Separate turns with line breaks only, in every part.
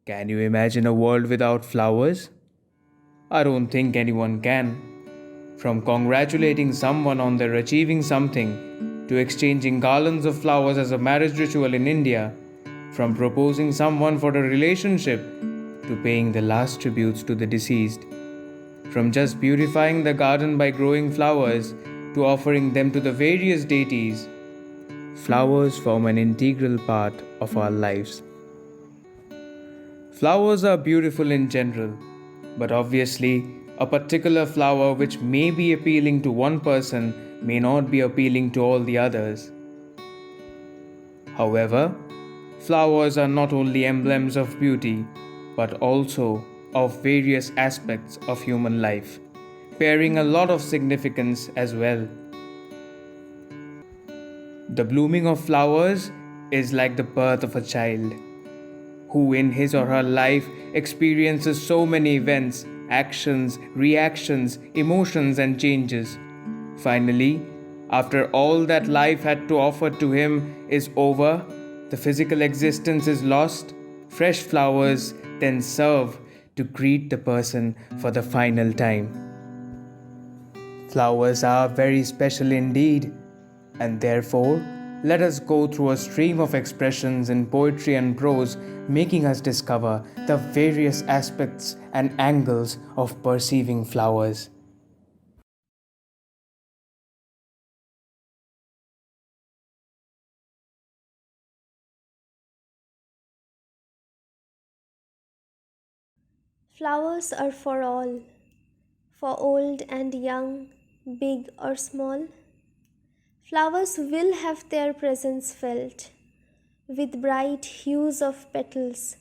Can you imagine a world without flowers? I don't think anyone can. From congratulating someone on their achieving something, to exchanging garlands of flowers as a marriage ritual in India, from proposing someone for a relationship, to paying the last tributes to the deceased, from just beautifying the garden by growing flowers, to offering them to the various deities, flowers form an integral part of our lives. Flowers are beautiful in general, but obviously, a particular flower which may be appealing to one person may not be appealing to all the others. However, flowers are not only emblems of beauty, but also of various aspects of human life, bearing a lot of significance as well. The blooming of flowers is like the birth of a child, who in his or her life experiences so many events, actions, reactions, emotions, and changes. Finally, after all that life had to offer to him is over, the physical existence is lost, fresh flowers then serve to greet the person for the final time. Flowers are very special indeed, and therefore, let us go through a stream of expressions in poetry and prose, making us discover the various aspects and angles of perceiving flowers.
Flowers are for old and young, big or small. Flowers will have their presence felt, with bright hues of petals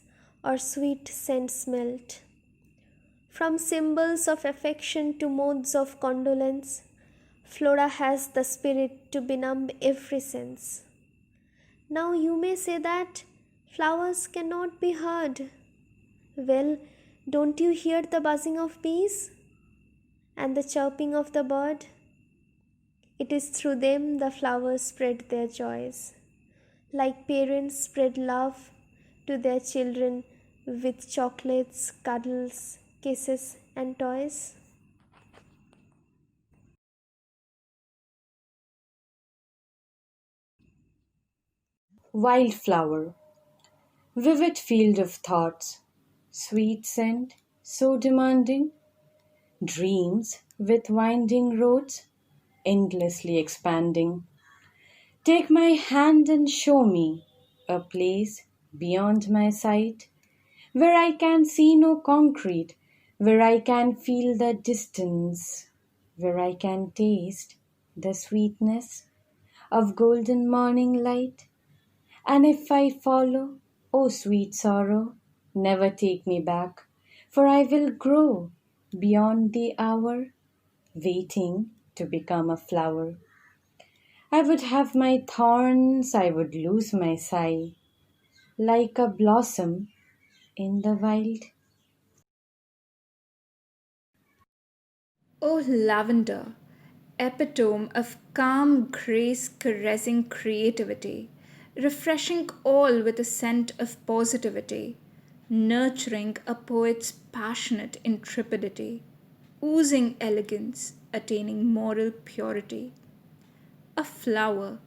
or sweet scent smelt. From symbols of affection to modes of condolence, Flora has the spirit to benumb every sense. Now you may say that flowers cannot be heard. Well, don't you hear the buzzing of bees and the chirping of the bird? It is through them the flowers spread their joys, like parents spread love to their children with chocolates, cuddles, kisses, and toys.
Wildflower, vivid field of thoughts, sweet scent, so demanding, dreams with winding roads, endlessly expanding. Take my hand and show me a place beyond my sight, where I can see no concrete, where I can feel the distance, where I can taste the sweetness of golden morning light. And if I follow, oh sweet sorrow, never take me back, for I will grow beyond the hour, waiting to become a flower. I would have my thorns, I would lose my sigh, like a blossom in the wild.
Oh, lavender, epitome of calm grace caressing creativity, refreshing all with a scent of positivity, nurturing a poet's passionate intrepidity, oozing elegance, attaining moral purity. A flower,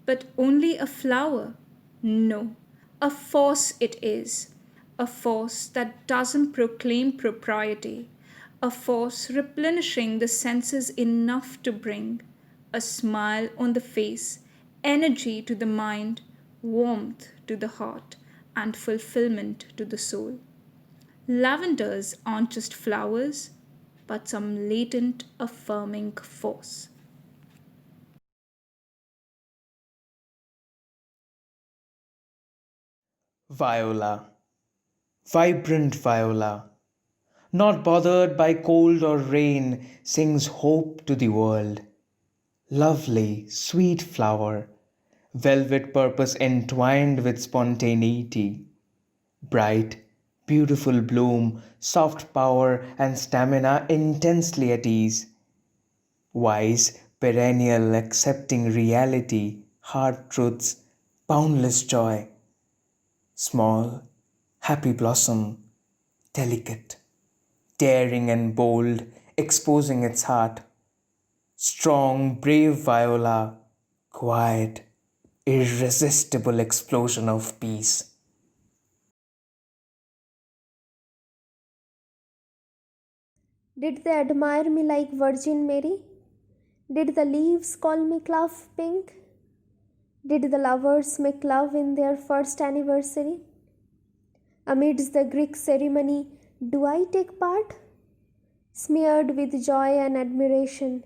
but only a flower? No, a force it is. A force that doesn't proclaim propriety. A force replenishing the senses enough to bring a smile on the face, energy to the mind, warmth to the heart, and fulfillment to the soul. Lavenders aren't just flowers, but some latent affirming force.
Viola, vibrant viola, not bothered by cold or rain, sings hope to the world. Lovely, sweet flower, velvet purpose entwined with spontaneity. Bright, beautiful bloom, soft power and stamina intensely at ease. Wise, perennial, accepting reality, hard truths, boundless joy. Small, Happy blossom, delicate, daring and bold, exposing its heart. Strong, brave viola, quiet, irresistible explosion of peace.
Did they admire me like Virgin Mary? Did the leaves call me clove pink? Did the lovers make love in their first anniversary? Amidst the Greek ceremony, do I take part? Smeared with joy and admiration,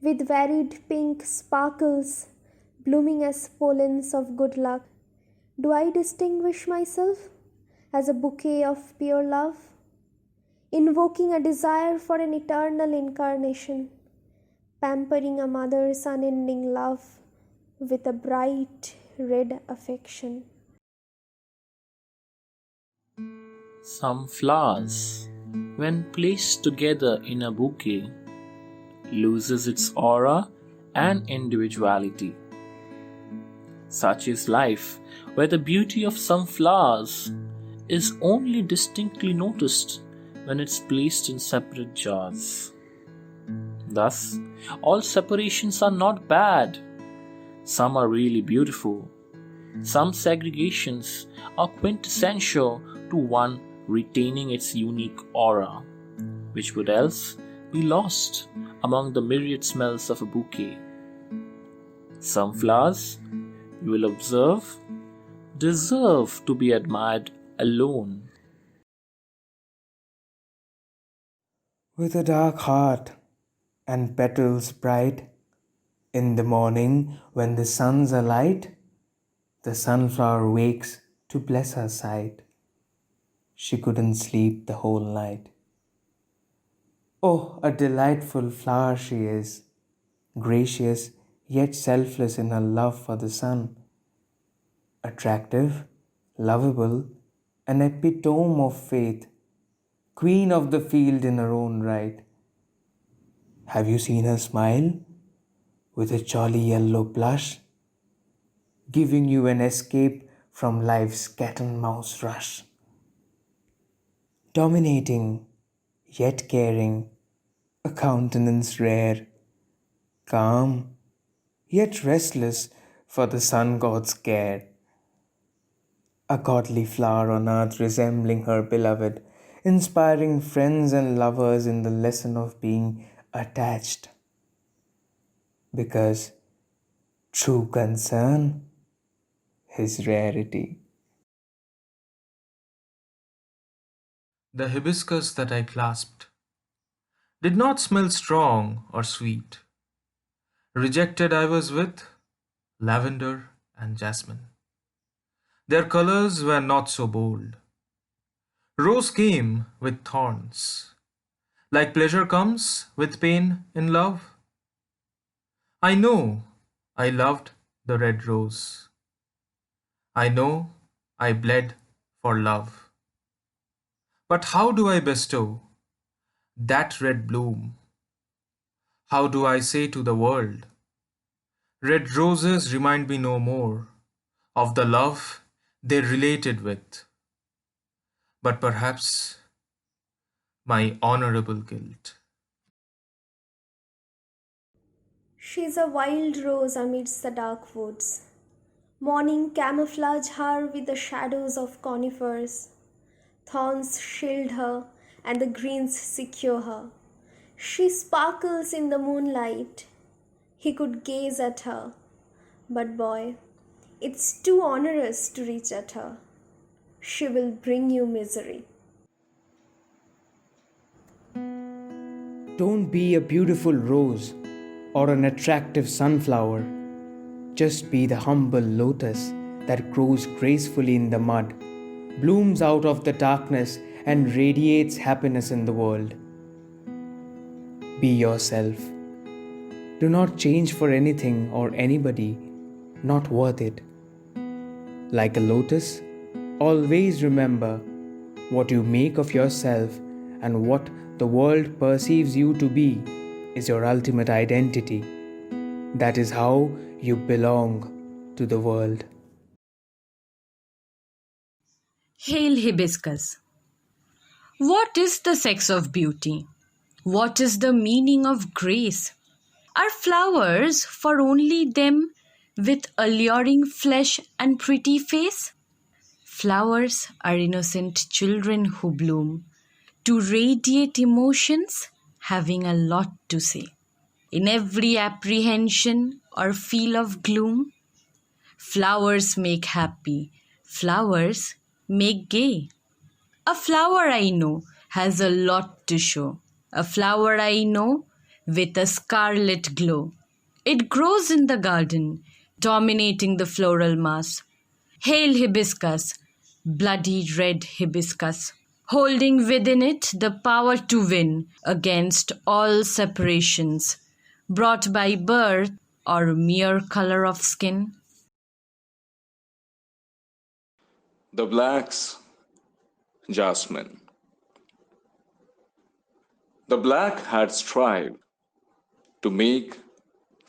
with varied pink sparkles blooming as pollens of good luck, do I distinguish myself as a bouquet of pure love, invoking a desire for an eternal incarnation, pampering a mother's unending love with a bright red affection?
Some flowers, when placed together in a bouquet, loses its aura and individuality. Such is life, where the beauty of some flowers is only distinctly noticed when it's placed in separate jars. Thus, all separations are not bad. Some are really beautiful. Some segregations are quintessential to one retaining its unique aura, which would else be lost among the myriad smells of a bouquet. Some flowers, you will observe, deserve to be admired alone.
With a dark heart and petals bright, in the morning when the suns are light, the sunflower wakes to bless her sight. She couldn't sleep the whole night. Oh, a delightful flower she is, gracious yet selfless in her love for the sun. Attractive, lovable, an epitome of faith, queen of the field in her own right. Have you seen her smile? With a jolly yellow blush, giving you an escape from life's cat and mouse rush. Dominating, yet caring, a countenance rare, calm, yet restless for the sun god's care. A godly flower on earth resembling her beloved, inspiring friends and lovers in the lesson of being attached. Because true concern is rarity.
The hibiscus that I clasped did not smell strong or sweet. Rejected I was with lavender and jasmine. Their colors were not so bold. Rose came with thorns. Like pleasure comes with pain in love. I know I loved the red rose. I know I bled for love. But how do I bestow that red bloom? How do I say to the world, red roses remind me no more of the love they related with, but perhaps my honorable guilt?
She's a wild rose amidst the dark woods. Morning camouflage her with the shadows of conifers. Thorns shield her, and the greens secure her. She sparkles in the moonlight. He could gaze at her, but boy, it's too onerous to reach at her. She will bring you misery.
Don't be a beautiful rose or an attractive sunflower. Just be the humble lotus that grows gracefully in the mud, blooms out of the darkness, and radiates happiness in the world. Be yourself. Do not change for anything or anybody, not worth it. Like a lotus, always remember what you make of yourself and what the world perceives you to be is your ultimate identity. That is how you belong to the world.
Hail hibiscus. What is the sex of beauty? What is the meaning of grace? Are flowers for only them with alluring flesh and pretty face? Flowers are innocent children who bloom to radiate emotions, having a lot to say. In every apprehension or feel of gloom, flowers make happy, flowers make gay. A flower I know has a lot to show. A flower I know with a scarlet glow. It grows in the garden, dominating the floral mass. Hail hibiscus, bloody red hibiscus, holding within it the power to win against all separations, brought by birth or mere color of skin.
The black's jasmine. The black had strived to make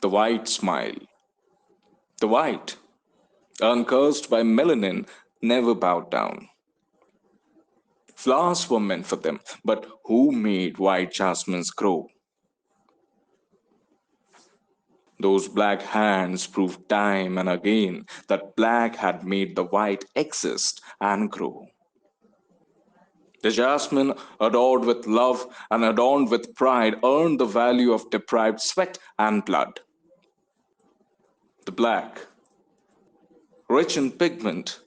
the white smile. The white, uncursed by melanin, never bowed down. Flowers were meant for them, but who made white jasmines grow? Those black hands proved time and again that black had made the white exist and grow. The jasmine, adored with love and adorned with pride, earned the value of deprived sweat and blood. The black, rich in pigment,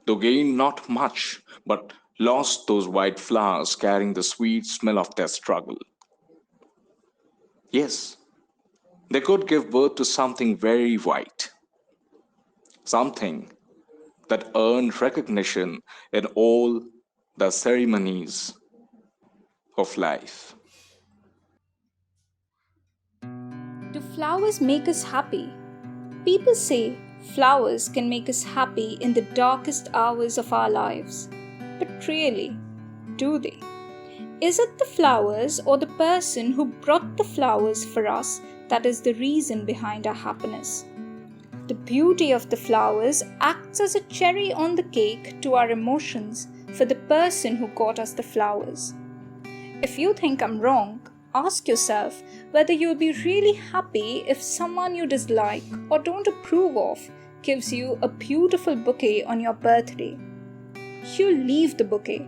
though gained not much, but lost those white flowers carrying the sweet smell of their struggle. Yes, they could give birth to something very white, something that earned recognition in all the ceremonies of life.
Do flowers make us happy? People say flowers can make us happy in the darkest hours of our lives. But really, do they? Is it the flowers or the person who brought the flowers for us that is the reason behind our happiness? The beauty of the flowers acts as a cherry on the cake to our emotions for the person who got us the flowers. If you think I'm wrong, ask yourself whether you'll be really happy if someone you dislike or don't approve of gives you a beautiful bouquet on your birthday. You'll leave the bouquet,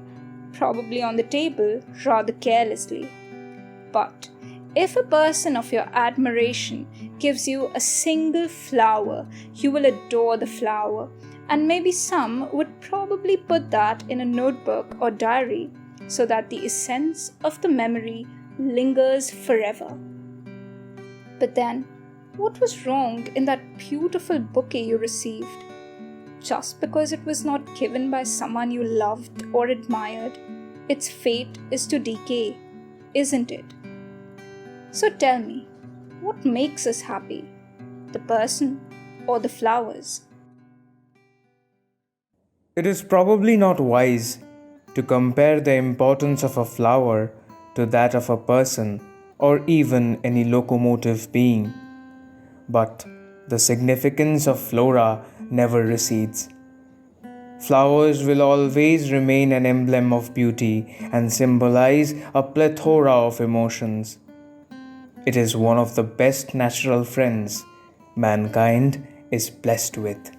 probably on the table rather carelessly. But if a person of your admiration gives you a single flower, you will adore the flower, and maybe some would probably put that in a notebook or diary so that the essence of the memory lingers forever. But then, what was wrong in that beautiful bouquet you received? Just because it was not given by someone you loved or admired, its fate is to decay, isn't it? So tell me, what makes us happy? The person or the flowers?
It is probably not wise to compare the importance of a flower to that of a person or even any locomotive being. But the significance of flora never recedes. Flowers will always remain an emblem of beauty and symbolize a plethora of emotions. It is one of the best natural friends mankind is blessed with.